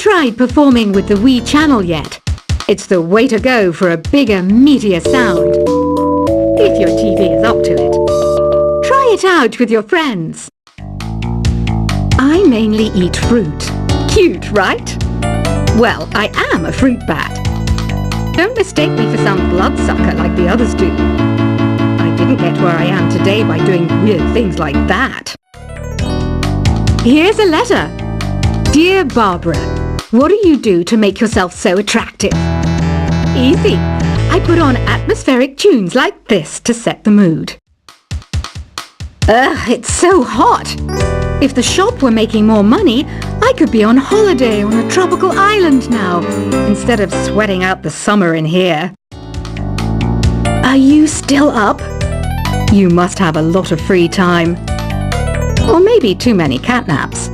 tried performing with the Wii channel yet? It's the way to go for a bigger, meatier sound. If your TV is up to it. Try it out with your friends. I mainly eat fruit. Cute, right? Well, I am a fruit bat. Don't mistake me for some bloodsucker like the others do. I didn't get where I am today by doing weird things like that. Here's a letter. Dear Barbara, what do you do to make yourself so attractive? Easy. I put on atmospheric tunes like this to set the mood. Ugh, it's so hot. If the shop were making more money, I could be on holiday on a tropical island now, instead of sweating out the summer in here. Are you still up? You must have a lot of free time. Or maybe too many catnaps.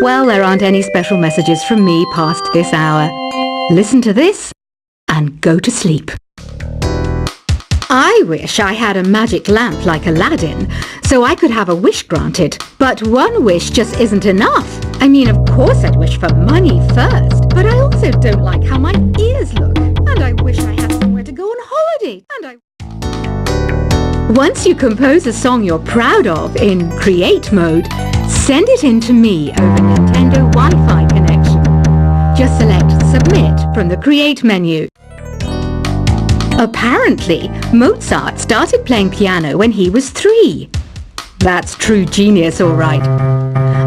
Well, there aren't any special messages from me past this hour. Listen to this and go to sleep. I wish I had a magic lamp like Aladdin, so I could have a wish granted. But one wish just isn't enough. I mean, of course I'd wish for money first, but I also don't like how my ears look. And I wish I had somewhere to go on holiday. Once you compose a song you're proud of in Create mode, send it in to me over Nintendo Wi-Fi connection. Just select Submit from the Create menu. Apparently, Mozart started playing piano when he was 3. That's true genius, all right.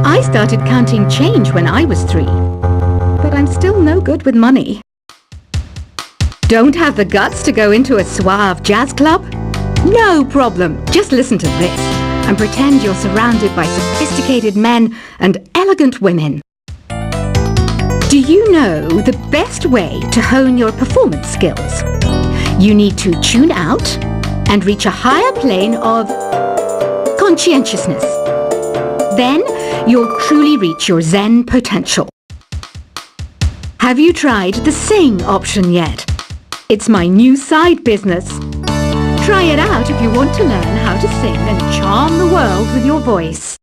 I started counting change when I was 3, but I'm still no good with money. Don't have the guts to go into a suave jazz club? No problem, just listen to this and pretend you're surrounded by sophisticated men and elegant women. Do you know the best way to hone your performance skills? You need to tune out and reach a higher plane of conscientiousness. Then you'll truly reach your Zen potential. Have you tried the Sing option yet? It's my new side business. Try it out if you want to learn how to sing and charm the world with your voice.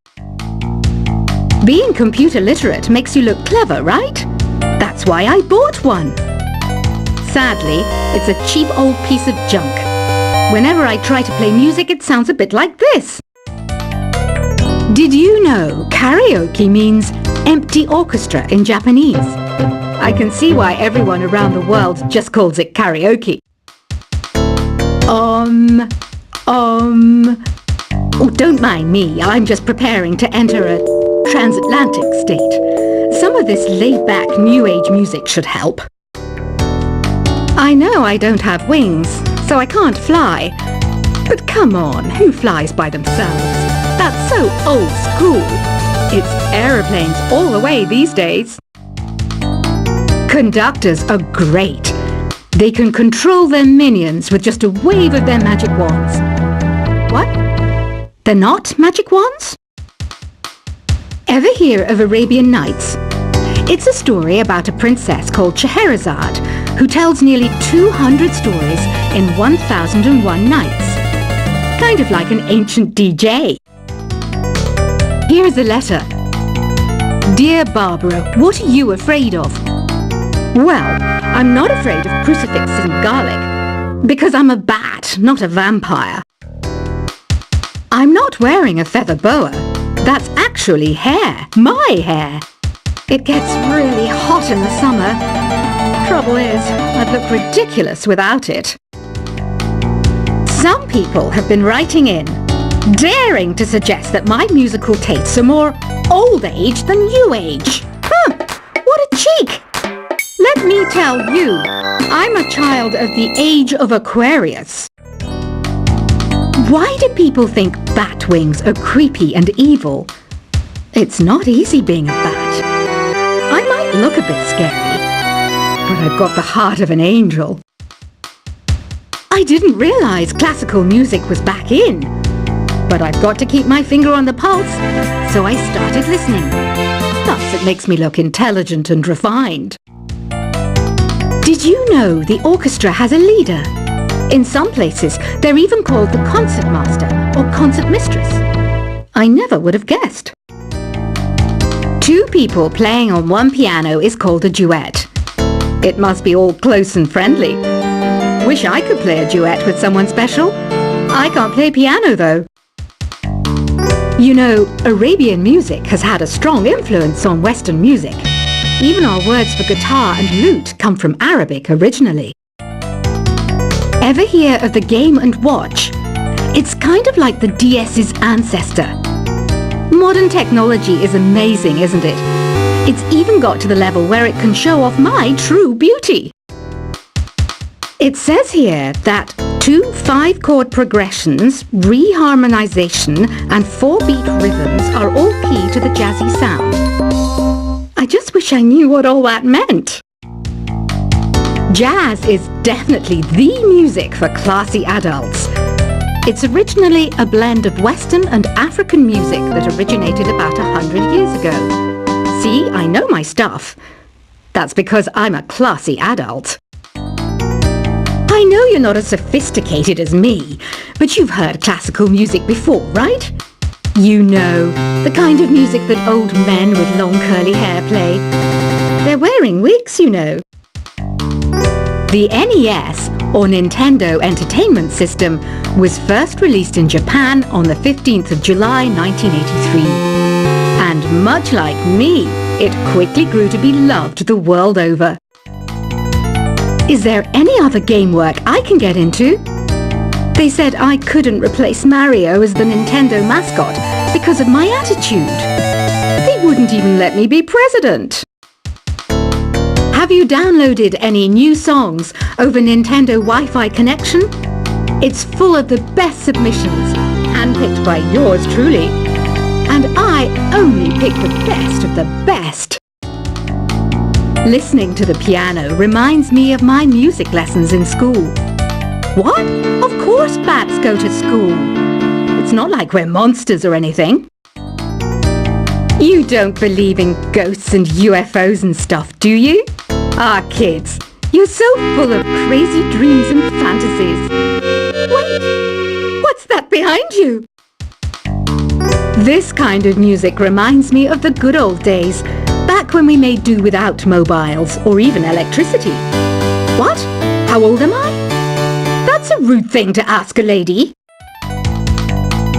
Being computer literate makes you look clever, right? That's why I bought one. Sadly, it's a cheap old piece of junk. Whenever I try to play music, it sounds a bit like this. Did you know karaoke means empty orchestra in Japanese? I can see why everyone around the world just calls it karaoke. Oh, don't mind me. I'm just preparing to enter a transatlantic state. Some of this laid-back new age music should help. I know I don't have wings, so I can't fly. But come on, who flies by themselves? That's so old school. It's aeroplanes all the way these days. Conductors are great. They can control their minions with just a wave of their magic wands. What? They're not magic wands? Ever hear of Arabian Nights? It's a story about a princess called Scheherazade who tells nearly 200 stories in 1001 nights. Kind of like an ancient DJ. Here's a letter. Dear Barbara, what are you afraid of? Well, I'm not afraid of crucifixes and garlic, because I'm a bat, not a vampire. I'm not wearing a feather boa. That's actually hair, my hair. It gets really hot in the summer. Trouble is, I'd look ridiculous without it. Some people have been writing in, daring to suggest that my musical tastes are more old age than new age. What a cheek! Let me tell you, I'm a child of the age of Aquarius. Why do people think bat wings are creepy and evil? It's not easy being a bat. I might look a bit scary, but I've got the heart of an angel. I didn't realize classical music was back in, but I've got to keep my finger on the pulse, so I started listening. Thus, it makes me look intelligent and refined. Did you know the orchestra has a leader? In some places, they're even called the concertmaster or concertmistress. I never would have guessed. Two people playing on one piano is called a duet. It must be all close and friendly. Wish I could play a duet with someone special. I can't play piano though. You know, Arabian music has had a strong influence on Western music. Even our words for guitar and lute come from Arabic originally. Ever hear of the Game & Watch? It's kind of like the DS's ancestor. Modern technology is amazing, isn't it? It's even got to the level where it can show off my true beauty. It says here that 2 5-chord progressions, reharmonization and 4-beat rhythms are all key to the jazzy sound. I just wish I knew what all that meant. Jazz is definitely the music for classy adults. It's originally a blend of Western and African music that originated about 100 years ago. See, I know my stuff. That's because I'm a classy adult. I know you're not as sophisticated as me, but you've heard classical music before, right? You know, the kind of music that old men with long curly hair play. They're wearing wigs, you know. The NES, or Nintendo Entertainment System, was first released in Japan on the 15th of July 1983. And much like me, it quickly grew to be loved the world over. Is there any other game work I can get into? They said I couldn't replace Mario as the Nintendo mascot because of my attitude. They wouldn't even let me be president. Have you downloaded any new songs over Nintendo Wi-Fi connection? It's full of the best submissions, handpicked by yours truly. And I only pick the best of the best. Listening to the piano reminds me of my music lessons in school. What? Of course bats go to school. It's not like we're monsters or anything. You don't believe in ghosts and UFOs and stuff, do you? Ah, kids, you're so full of crazy dreams and fantasies. Wait, what's that behind you? This kind of music reminds me of the good old days, back when we made do without mobiles or even electricity. What? How old am I? That's a rude thing to ask a lady.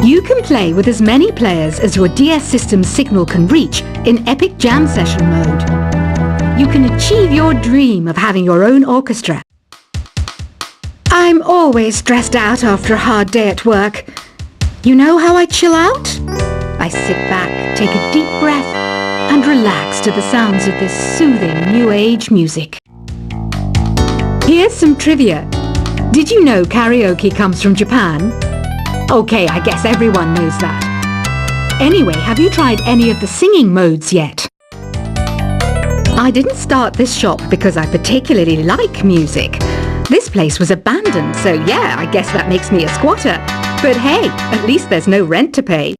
You can play with as many players as your DS system's signal can reach in Epic Jam Session mode. You can achieve your dream of having your own orchestra. I'm always stressed out after a hard day at work. You know how I chill out? I sit back, take a deep breath, and relax to the sounds of this soothing new age music. Here's some trivia. Did you know karaoke comes from Japan? Okay, I guess everyone knows that. Anyway, have you tried any of the singing modes yet? I didn't start this shop because I particularly like music. This place was abandoned, so yeah, I guess that makes me a squatter. But hey, at least there's no rent to pay.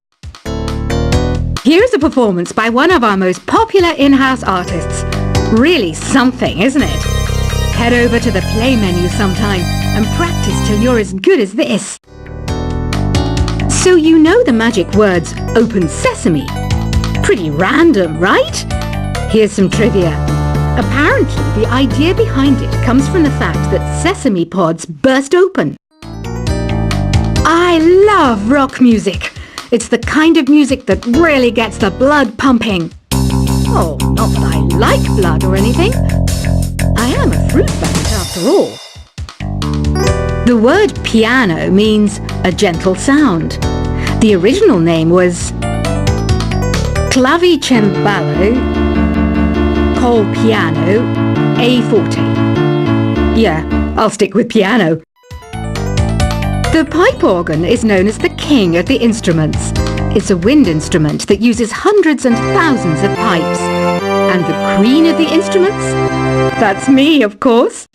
Here's a performance by one of our most popular in-house artists. Really something, isn't it? Head over to the play menu sometime and practice till you're as good as this. So you know the magic words "Open Sesame." Pretty random, right? Here's some trivia. Apparently, the idea behind it comes from the fact that sesame pods burst open. I love rock music. It's the kind of music that really gets the blood pumping. Oh, not that I like blood or anything. I am a fruit bat after all. The word piano means a gentle sound. The original name was clavicembalo col piano a forte. Yeah, I'll stick with piano. The pipe organ is known as the king of the instruments. It's a wind instrument that uses hundreds and thousands of pipes. And the queen of the instruments? That's me, of course.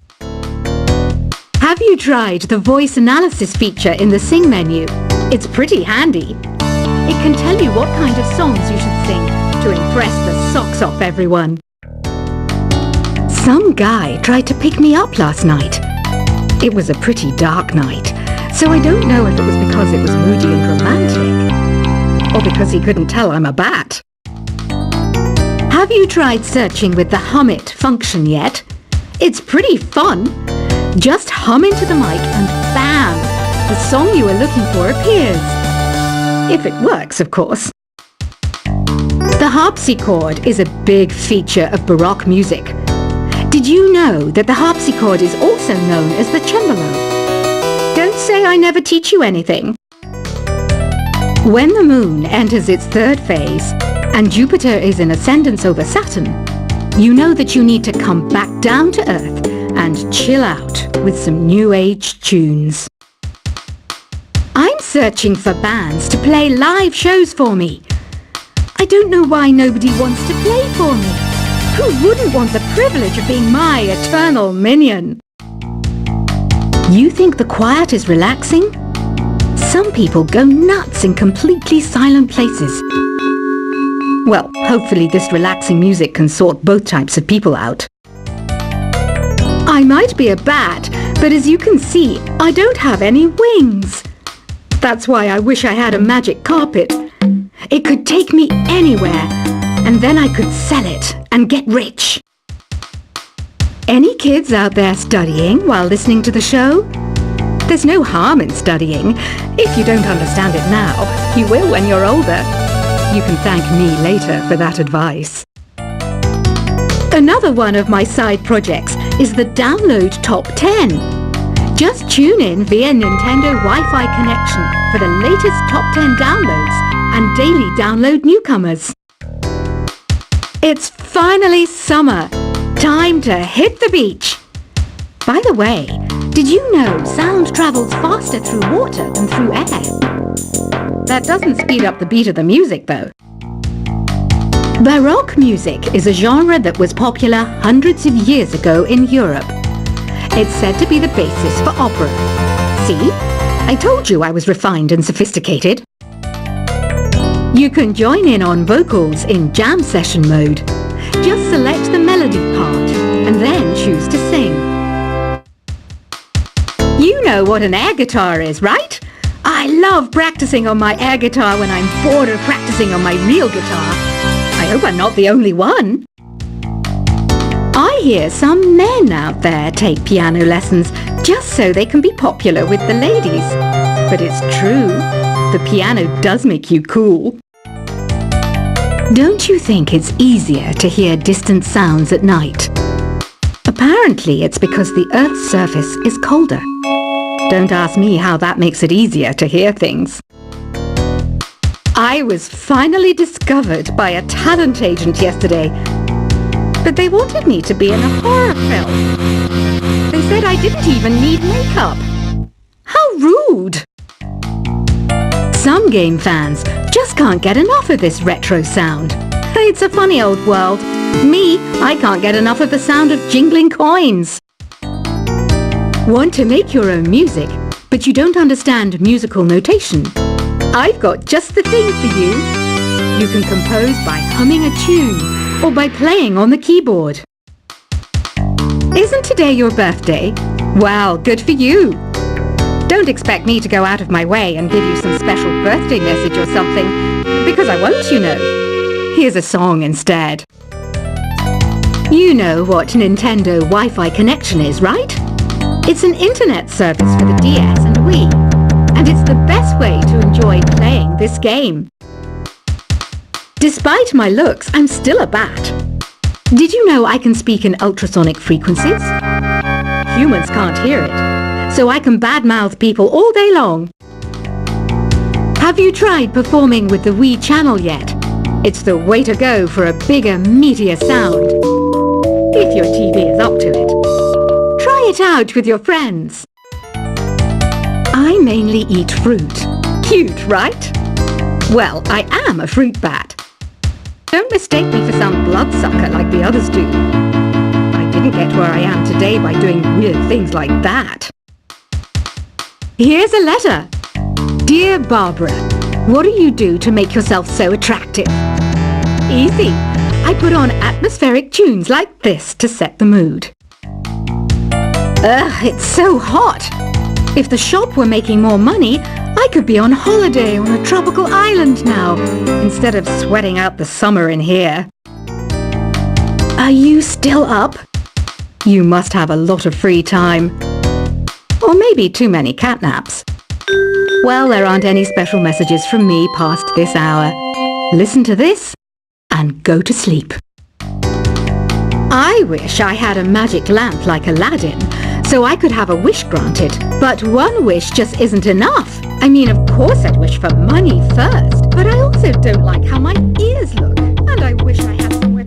Have you tried the voice analysis feature in the Sing menu? It's pretty handy. It can tell you what kind of songs you should sing to impress the socks off everyone. Some guy tried to pick me up last night. It was a pretty dark night, so I don't know if it was because it was moody and romantic, or because he couldn't tell I'm a bat. Have you tried searching with the Hum It function yet? It's pretty fun. Just hum into the mic and bam! The song you are looking for appears. If it works, of course. The harpsichord is a big feature of Baroque music. Did you know that the harpsichord is also known as the cembalo? Don't say I never teach you anything. When the moon enters its third phase and Jupiter is in ascendance over Saturn, you know that you need to come back down to Earth and chill out with some new age tunes. I'm searching for bands to play live shows for me. I don't know why nobody wants to play for me. Who wouldn't want the privilege of being my eternal minion? You think the quiet is relaxing? Some people go nuts in completely silent places. Well, hopefully this relaxing music can sort both types of people out. I might be a bat, but as you can see, I don't have any wings. That's why I wish I had a magic carpet. It could take me anywhere, and then I could sell it and get rich. Any kids out there studying while listening to the show? There's no harm in studying. If you don't understand it now, you will when you're older. You can thank me later for that advice. Another one of my side projects is the Download Top 10. Just tune in via Nintendo Wi-Fi connection for the latest Top 10 downloads and daily download newcomers. It's finally summer. Time to hit the beach. By the way, did you know sound travels faster through water than through air? That doesn't speed up the beat of the music, though. Baroque music is a genre that was popular hundreds of years ago in Europe. It's said to be the basis for opera. See? I told you I was refined and sophisticated. You can join in on vocals in jam session mode. Just select the melody part and then choose to sing. You know what an air guitar is, right? I love practicing on my air guitar when I'm bored of practicing on my real guitar. I hope I'm not the only one. I hear some men out there take piano lessons just so they can be popular with the ladies. But it's true, the piano does make you cool. Don't you think it's easier to hear distant sounds at night? Apparently it's because the Earth's surface is colder. Don't ask me how that makes it easier to hear things. I was finally discovered by a talent agent yesterday, but they wanted me to be in a horror film. They said I didn't even need makeup. How rude! Some game fans just can't get enough of this retro sound. It's a funny old world. Me, I can't get enough of the sound of jingling coins. Want to make your own music, but you don't understand musical notation? I've got just the thing for you. You can compose by humming a tune or by playing on the keyboard. Isn't today your birthday? Well, good for you. Don't expect me to go out of my way and give you some special birthday message or something, because I won't, you know. Here's a song instead. You know what Nintendo Wi-Fi connection is, right? It's an internet service for the DS and Wii, and it's the best way to enjoy playing this game. Despite my looks, I'm still a bat. Did you know I can speak in ultrasonic frequencies? Humans can't hear it, so I can badmouth people all day long. Have you tried performing with the Wii channel yet? It's the way to go for a bigger, meatier sound. If your TV is up to it. Try it out with your friends. I mainly eat fruit. Cute, right? Well, I am a fruit bat. Don't mistake me for some bloodsucker like the others do. I didn't get where I am today by doing weird things like that. Here's a letter. Dear Barbara, what do you do to make yourself so attractive? Easy. I put on atmospheric tunes like this to set the mood. Ugh, it's so hot. If the shop were making more money, I could be on holiday on a tropical island now, instead of sweating out the summer in here. Are you still up? You must have a lot of free time. Or maybe too many catnaps. Well, there aren't any special messages from me past this hour. Listen to this and go to sleep. I wish I had a magic lamp like Aladdin, so I could have a wish granted. But one wish just isn't enough. I mean, of course I'd wish for money first, but I also don't like how my ears look, and I wish I